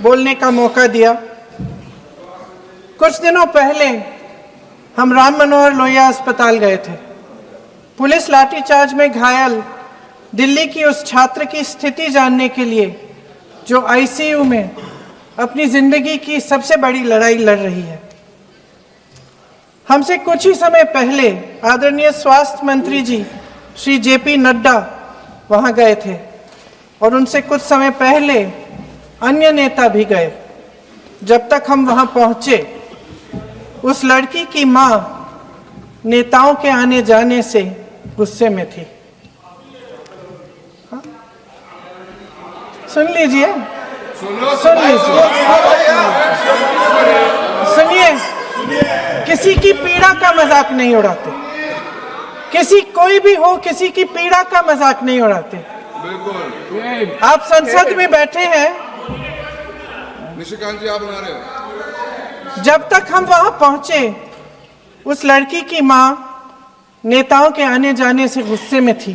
बोलने का मौका दिया। कुछ दिनों पहले हम राम मनोहर लोहिया अस्पताल गए थे। पुलिस लाठीचार्ज में घायल दिल्ली की उस छात्र की स्थिति जानने के लिए जो आईसीयू में अपनी जिंदगी की सबसे बड़ी लड़ाई लड़ रही है। हमसे कुछ ही समय पहले आदरणीय स्वास्थ्य मंत्री जी श्री जेपी नड्डा वहां गए थे और उनसे कुछ समय पहले अन्य नेता भी गए। जब तक हम वहां पहुंचे, उस लड़की की मां नेताओं के आने जाने से गुस्से में थी। हाँ? सुन लीजिए, सुनिए, किसी की पीड़ा का मजाक नहीं उड़ाते। कोई भी हो, किसी की पीड़ा का मजाक नहीं उड़ाते। आप संसद में बैठे हैं, निशिकांत जी आप बना रहे हो। जब तक हम वहां पहुंचे, उस लड़की की मां नेताओं के आने जाने से गुस्से में थी।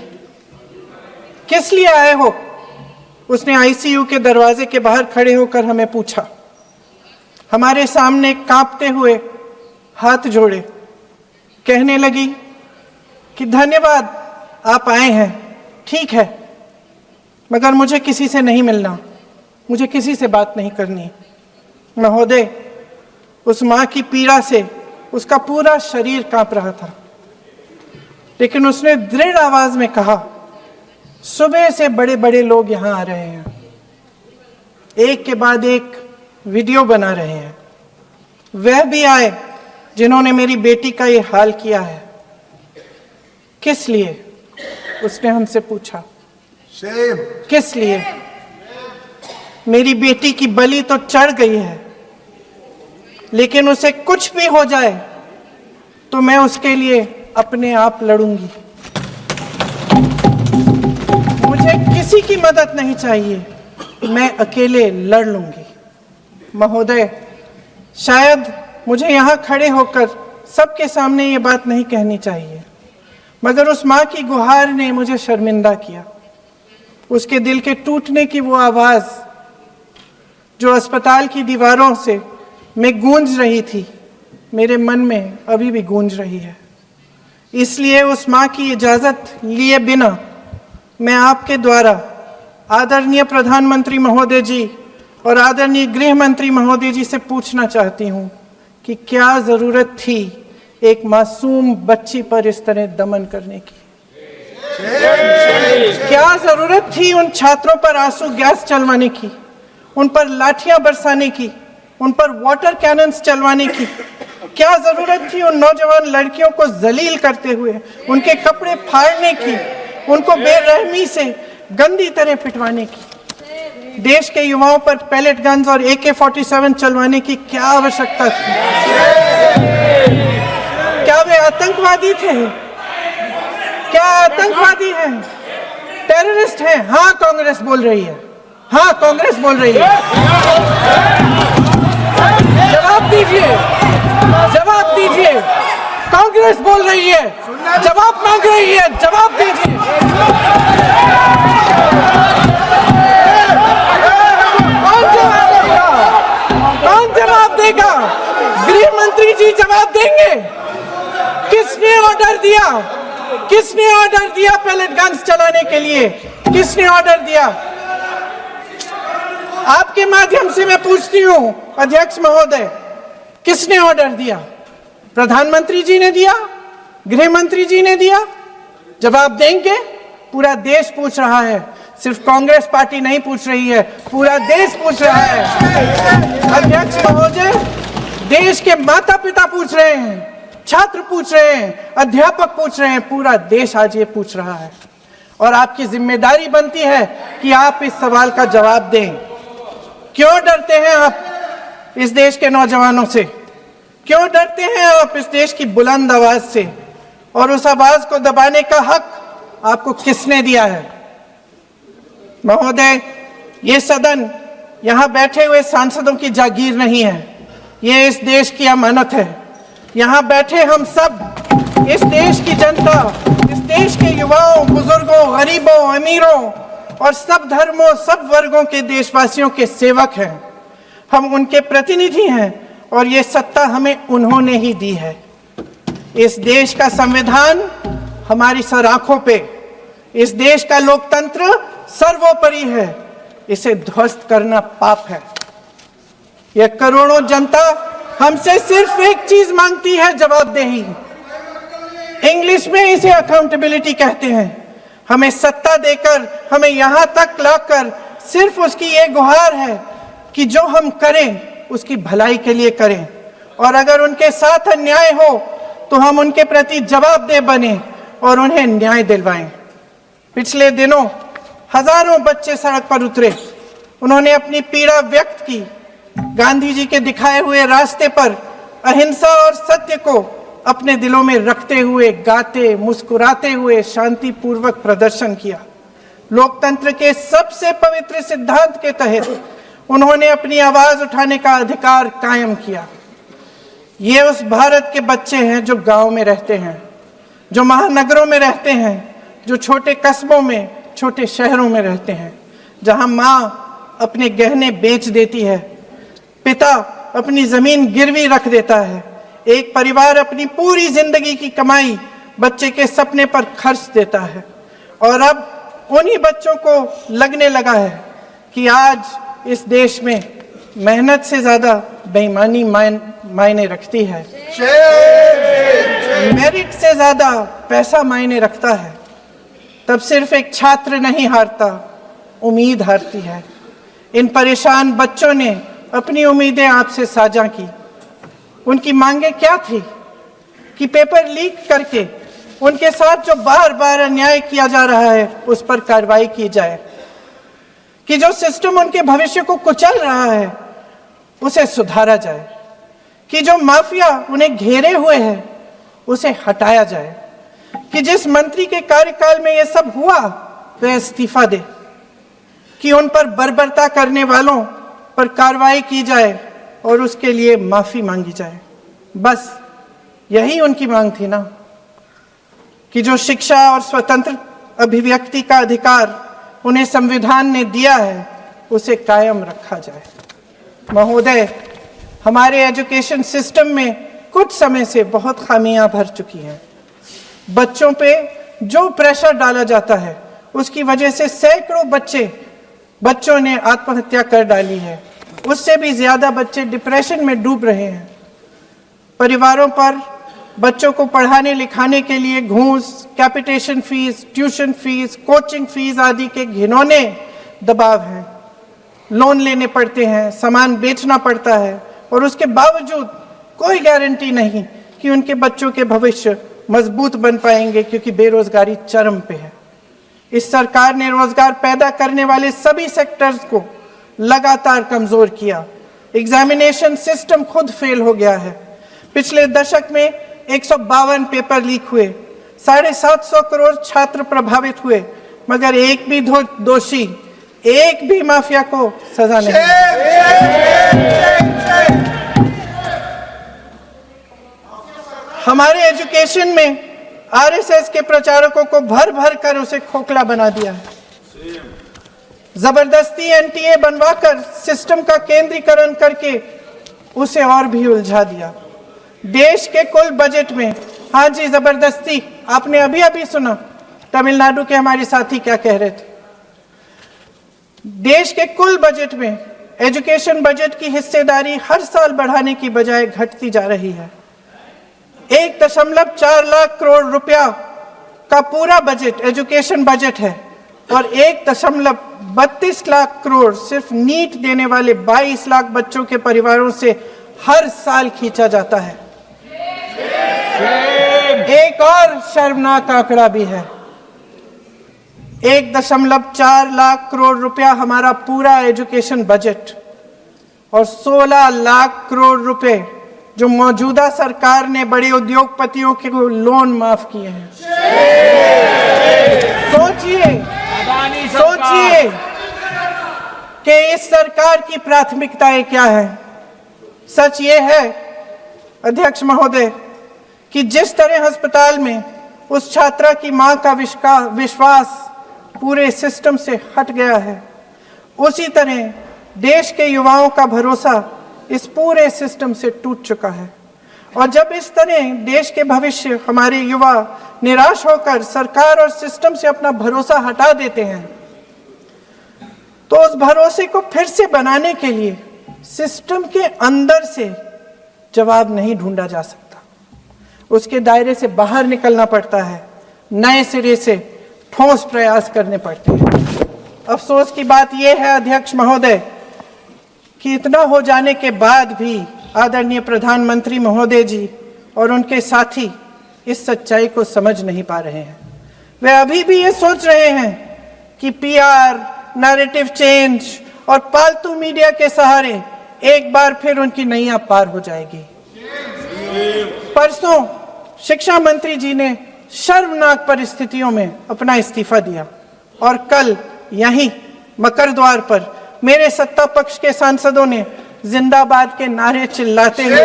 किस लिए आए हो? उसने आईसीयू के दरवाजे के बाहर खड़े होकर हमें पूछा। हमारे सामने कांपते हुए हाथ जोड़े कहने लगी कि धन्यवाद, आप आए हैं, ठीक है, मगर मुझे किसी से नहीं मिलना, मुझे किसी से बात नहीं करनी। महोदय, उस मां की पीड़ा से उसका पूरा शरीर कांप रहा था, लेकिन उसने दृढ़ आवाज में कहा, सुबह से बड़े बड़े लोग यहां आ रहे हैं, एक के बाद एक वीडियो बना रहे हैं। वह भी आए जिन्होंने मेरी बेटी का ये हाल किया है। किस लिए? उसने हमसे पूछा। किस लिए? मेरी बेटी की बलि तो चढ़ गई है, लेकिन उसे कुछ भी हो जाए तो मैं उसके लिए अपने आप लड़ूंगी। मुझे किसी की मदद नहीं चाहिए, मैं अकेले लड़ लूंगी। महोदय, शायद मुझे यहाँ खड़े होकर सबके सामने ये बात नहीं कहनी चाहिए, मगर उस माँ की गुहार ने मुझे शर्मिंदा किया। उसके दिल के टूटने की वो आवाज जो अस्पताल की दीवारों से में गूंज रही थी, मेरे मन में अभी भी गूंज रही है। इसलिए उस माँ की इजाजत लिए बिना मैं आपके द्वारा आदरणीय प्रधानमंत्री महोदय जी और आदरणीय गृह मंत्री महोदय जी से पूछना चाहती हूँ कि क्या जरूरत थी एक मासूम बच्ची पर इस तरह दमन करने की? क्या जरूरत थी उन छात्रों पर आंसू गैस चलवाने की, उन पर लाठियां बरसाने की, उन पर वाटर कैनन्स चलवाने की? क्या जरूरत थी उन नौजवान लड़कियों को जलील करते हुए उनके कपड़े फाड़ने की, उनको बेरहमी से गंदी तरह पिटवाने की? देश के युवाओं पर पैलेट गन्स और AK-47 चलवाने की क्या आवश्यकता थी? क्या वे आतंकवादी थे? क्या आतंकवादी हैं? टेररिस्ट हैं? हाँ, कांग्रेस बोल रही है। हाँ, कांग्रेस बोल रही है। जवाब दीजिए, जवाब दीजिए। कांग्रेस बोल रही है, जवाब मांग रही है, जवाब दीजिए। कौन जवाब देगा? गृह मंत्री जी जवाब देंगे। किसने ऑर्डर दिया? किसने ऑर्डर दिया पैलेट गन्स चलाने के लिए? किसने ऑर्डर दिया? आपके माध्यम से मैं पूछती हूं अध्यक्ष महोदय, किसने ऑर्डर दिया? प्रधानमंत्री जी ने दिया? गृह मंत्री जी ने दिया? जवाब देंगे? पूरा देश पूछ रहा है, सिर्फ कांग्रेस पार्टी नहीं पूछ रही है, पूरा देश पूछ रहा है। अध्यक्ष महोदय, देश के माता पिता पूछ रहे हैं, छात्र पूछ रहे हैं, अध्यापक पूछ रहे हैं, पूरा देश आज ये पूछ रहा है। और आपकी जिम्मेदारी बनती है कि आप इस सवाल का जवाब दें। क्यों डरते हैं आप इस देश के नौजवानों से? क्यों डरते हैं आप इस देश की बुलंद आवाज से? और उस आवाज को दबाने का हक आपको किसने दिया है? महोदय, ये सदन यहाँ बैठे हुए सांसदों की जागीर नहीं है, ये इस देश की अमानत है। यहाँ बैठे हम सब इस देश की जनता, इस देश के युवाओं, बुजुर्गों, गरीबों, अमीरों और सब धर्मों, सब वर्गों के देशवासियों के सेवक हैं। हम उनके प्रतिनिधि हैं और ये सत्ता हमें उन्होंने ही दी है। इस देश का संविधान हमारी सर आंखों पे, इस देश का लोकतंत्र सर्वोपरि है। इसे ध्वस्त करना पाप है। यह करोड़ों जनता हमसे सिर्फ एक चीज मांगती है, जवाबदेही। इंग्लिश में इसे अकाउंटेबिलिटी कहते हैं। हमें सत्ता देकर, हमें यहां तक लाकर सिर्फ उसकी ये गुहार है कि जो हम करें उसकी भलाई के लिए करें, और अगर उनके साथ अन्याय हो तो हम उनके प्रति जवाबदेह बने और उन्हें न्याय दिलवाएं। पिछले दिनों हजारों बच्चे सड़क पर उतरे। उन्होंने अपनी पीड़ा व्यक्त की। गांधी जी के दिखाए हुए रास्ते पर अहिंसा और सत्य को अपने दिलों में रखते हुए, गाते मुस्कुराते हुए शांतिपूर्वक प्रदर्शन किया। लोकतंत्र के सबसे पवित्र सिद्धांत के तहत उन्होंने अपनी आवाज उठाने का अधिकार कायम किया। ये उस भारत के बच्चे हैं जो गांव में रहते हैं, जो महानगरों में रहते हैं, जो छोटे कस्बों में, छोटे शहरों में रहते हैं, जहां माँ अपने गहने बेच देती है, पिता अपनी जमीन गिरवी रख देता है, एक परिवार अपनी पूरी जिंदगी की कमाई बच्चे के सपने पर खर्च देता है। और अब उन्हीं बच्चों को लगने लगा है कि आज इस देश में मेहनत से ज्यादा बेईमानी मायने रखती है, मेरिट से ज्यादा पैसा मायने रखता है। तब सिर्फ एक छात्र नहीं हारता, उम्मीद हारती है। इन परेशान बच्चों ने अपनी उम्मीदें आपसे साझा की। उनकी मांगे क्या थी? कि पेपर लीक करके उनके साथ जो बार बार अन्याय किया जा रहा है उस पर कार्रवाई की जाए, कि जो सिस्टम उनके भविष्य को कुचल रहा है उसे सुधारा जाए, कि जो माफिया उन्हें घेरे हुए है उसे हटाया जाए, कि जिस मंत्री के कार्यकाल में यह सब हुआ वह इस्तीफा दे, कि उन पर बर्बरता करने वालों पर कार्रवाई की जाए और उसके लिए माफी मांगी जाए। बस यही उनकी मांग थी ना, कि जो शिक्षा और स्वतंत्र अभिव्यक्ति का अधिकार उन्हें संविधान ने दिया है उसे कायम रखा जाए। महोदय, हमारे एजुकेशन सिस्टम में कुछ समय से बहुत खामियां भर चुकी हैं। बच्चों पे जो प्रेशर डाला जाता है उसकी वजह से सैकड़ों बच्चों ने आत्महत्या कर डाली है। उससे भी ज्यादा बच्चे डिप्रेशन में डूब रहे हैं। परिवारों पर बच्चों को पढ़ाने लिखाने के लिए घूस, capitation fees, tuition fees, coaching fees आदि के घिनौने दबाव हैं। लोन लेने पड़ते हैं, सामान बेचना पड़ता है, और उसके बावजूद कोई गारंटी नहीं कि उनके बच्चों के भविष्य मजबूत बन पाएंगे, क्योंकि बेरोजगारी चरम पे है। इस सरकार ने रोजगार पैदा करने वाले सभी सेक्टर्स को लगातार कमजोर किया। एग्जामिनेशन सिस्टम खुद फेल हो गया है। पिछले दशक में 152 पेपर लीक हुए, 750 करोड़ छात्र प्रभावित हुए, मगर एक भी दोषी, एक भी माफिया को सजा नहीं। हमारे एजुकेशन में आरएसएस के प्रचारकों को भर भर कर उसे खोखला बना दिया है। जबरदस्ती एनटीए बनवाकर सिस्टम का केंद्रीकरण करके उसे और भी उलझा दिया। देश के कुल बजट में, हाँ जी जबरदस्ती, आपने अभी अभी सुना तमिलनाडु के हमारे साथी क्या कह रहे थे। देश के कुल बजट में एजुकेशन बजट की हिस्सेदारी हर साल बढ़ाने की बजाय घटती जा रही है। 1.4 लाख करोड़ रुपया का पूरा बजट एजुकेशन बजट है, और 1.32 लाख करोड़ सिर्फ नीट देने वाले 22 लाख बच्चों के परिवारों से हर साल खींचा जाता है। एक और शर्मनाक आंकड़ा भी है। 1.4 लाख करोड़ रुपया हमारा पूरा एजुकेशन बजट, और 16 लाख करोड़ रुपए जो मौजूदा सरकार ने बड़े उद्योगपतियों के लोन माफ किए हैं। सोचिए कि इस सरकार की प्राथमिकताएं क्या है। सच ये है अध्यक्ष महोदय कि जिस तरह अस्पताल में उस छात्रा की मां का विश्वास पूरे सिस्टम से हट गया है, उसी तरह देश के युवाओं का भरोसा इस पूरे सिस्टम से टूट चुका है। और जब इस तरह देश के भविष्य, हमारे युवा निराश होकर सरकार और सिस्टम से अपना भरोसा हटा देते हैं, तो उस भरोसे को फिर से बनाने के लिए सिस्टम के अंदर से जवाब नहीं ढूंढा जा सकता, उसके दायरे से बाहर निकलना पड़ता है, नए सिरे से ठोस प्रयास करने पड़ते हैं। अफसोस की बात यह है अध्यक्ष महोदय कि इतना हो जाने के बाद भी आदरणीय प्रधानमंत्री महोदय जी और उनके साथी इस सच्चाई को समझ नहीं पा रहे हैं। वे अभी भी ये सोच रहे हैं कि पीआर, नैरेटिव चेंज और पालतू मीडिया के सहारे एक बार फिर उनकी नैया पार हो जाएगी। परसों शिक्षा मंत्री जी ने शर्मनाक परिस्थितियों में अपना इस्तीफा दिया और कल यहीं मकर द्वार पर मेरे सत्ता पक्ष के सांसदों ने जिंदाबाद के नारे चिल्लाते हुए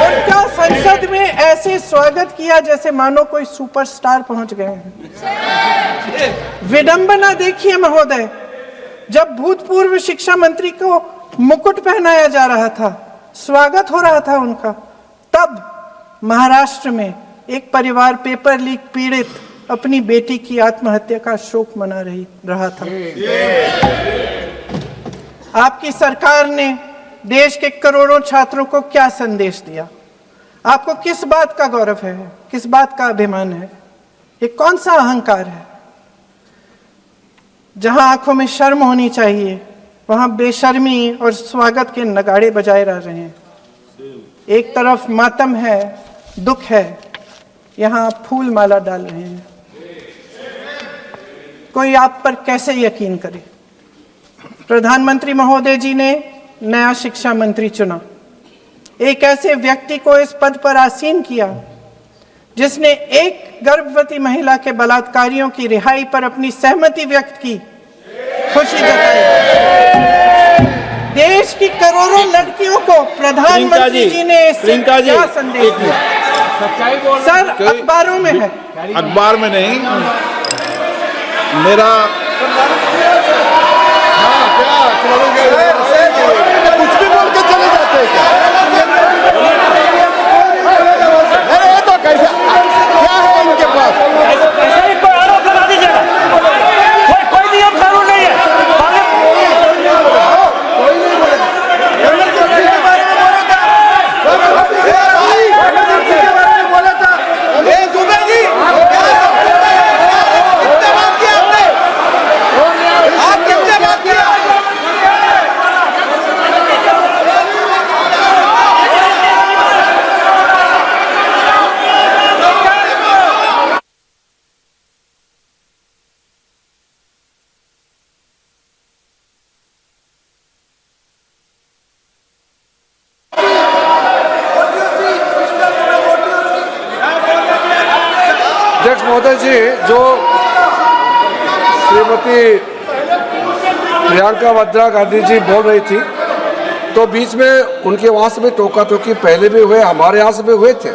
उनका संसद में ऐसे स्वागत किया जैसे मानो कोई सुपरस्टार पहुंच गए हैं। विडंबना देखिए महोदय, जब भूतपूर्व शिक्षा मंत्री को मुकुट पहनाया जा रहा था, स्वागत हो रहा था उनका, तब महाराष्ट्र में एक परिवार पेपर लीक पीड़ित अपनी बेटी की आत्महत्या का शोक मना रहा था। आपकी सरकार ने देश के करोड़ों छात्रों को क्या संदेश दिया? आपको किस बात का गौरव है, किस बात का अभिमान है? ये कौन सा अहंकार है? जहां आंखों में शर्म होनी चाहिए वहां बेशर्मी और स्वागत के नगाड़े बजाए रह रहे हैं। एक तरफ मातम है, दुख है, यहां फूल माला डाल रहे हैं। कोई आप पर कैसे यकीन करे? प्रधानमंत्री महोदय जी ने नया शिक्षा मंत्री चुना, एक ऐसे व्यक्ति को इस पद पर आसीन किया जिसने एक गर्भवती महिला के बलात्कारियों की रिहाई पर अपनी सहमति व्यक्त की, खुशी जताई। देश की करोड़ों लड़कियों को प्रधानमंत्री जी ने इससे क्या संदेश दिया? सर, अखबारों में है, अखबार में नहीं। मेरा कुछ भी बोल के चले जाते हैं क्या? अरे ये तो कैसा क्या है इनके पास? ऐसे ही कोई आरोप लगा दीजिएगा, कोई नियम कानून नहीं है। अध्यक्ष महोदय जी, जो श्रीमती प्रियंका वाड्रा गांधी जी बोल रही थी, तो बीच में उनके वहाँ से भी टोका टोकी पहले भी हुए, हमारे यहाँ से भी हुए थे।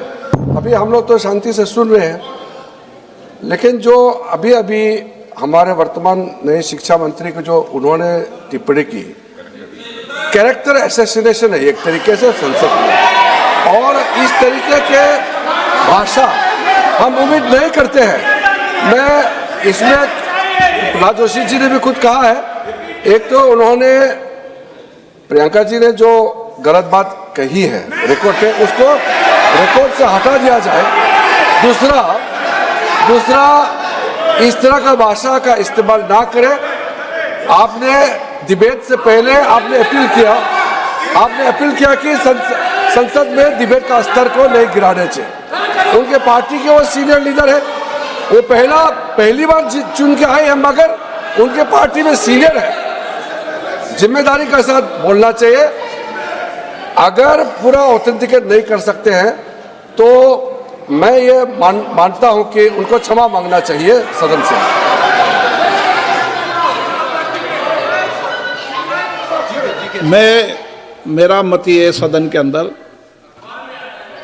अभी हम लोग तो शांति से सुन रहे हैं, लेकिन जो अभी अभी हमारे वर्तमान नए शिक्षा मंत्री को जो उन्होंने टिप्पणी की, कैरेक्टर असैसिनेशन है एक तरीके से संसद में, और इस तरीके के भाषा हम उम्मीद नहीं करते हैं। मैं इसमें प्रहलाद जोशी जी ने भी खुद कहा है, एक तो उन्होंने प्रियंका जी ने जो गलत बात कही है रिकॉर्ड पे, उसको रिकॉर्ड से हटा दिया जाए। दूसरा इस तरह का भाषा का इस्तेमाल ना करें। आपने डिबेट से पहले आपने अपील किया कि संसद में डिबेट का स्तर को नहीं गिराने चाहिए। उनके पार्टी के वो सीनियर लीडर है, वो पहली बार चुन के आए हैं, मगर उनके पार्टी में सीनियर है, जिम्मेदारी के साथ बोलना चाहिए। अगर पूरा ऑथेंटिकेट नहीं कर सकते हैं तो मैं ये मानता हूं कि उनको क्षमा मांगना चाहिए सदन से। मेरा मत ये सदन के अंदर,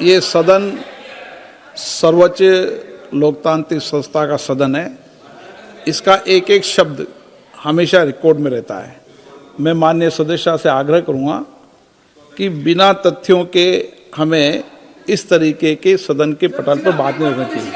ये सदन सर्वोच्च लोकतांत्रिक संस्था का सदन है। इसका एक एक शब्द हमेशा रिकॉर्ड में रहता है। मैं माननीय सदस्य से आग्रह करूंगा कि बिना तथ्यों के हमें इस तरीके के सदन के पटल पर बात नहीं करनी चाहिए।